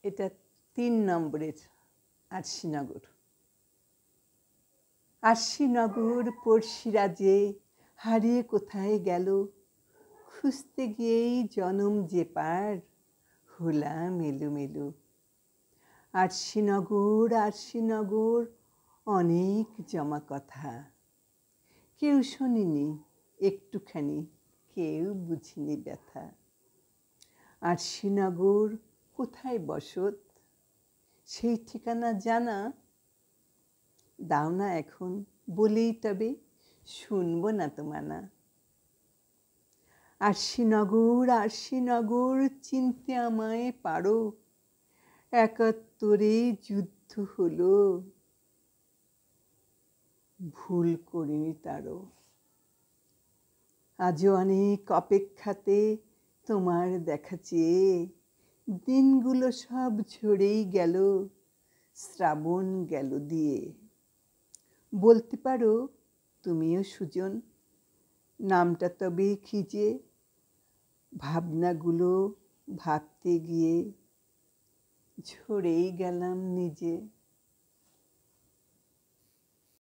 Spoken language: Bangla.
এটা ৩ নম্বরের আরশিনগর। আরশিনগর পড়শিরাজে হারিয়ে কোথায় গেল, খুঁজতে গিয়েই জনম যে পার হলাম এলোমেলো। আরশিনগর আরশিনগর অনেক জমা কথা, কেউ শোনেনি একটুখানি, কেউ বুঝিনি ব্যথা। আরশিনগর কোথায় বসত, সেই ঠিকানা জানা? দাও না এখন বলেই তবে শুনব না তো মানা। আরশিনগর আরশিনগর চিনতে আমায় পারো, ৭১ যুদ্ধ হলো, ভুল করিনি তারও। আজও অনেক অপেক্ষাতে তোমার দেখা চেয়ে দিনগুলো সব ঝরেই গেল, শ্রাবণ গেল দিয়ে। বলতে পারো তুমিও সুজন, নামটা তবে কি যে? ভাবনাগুলো ভাবতে গিয়ে ঝরেই গেলাম নিজে।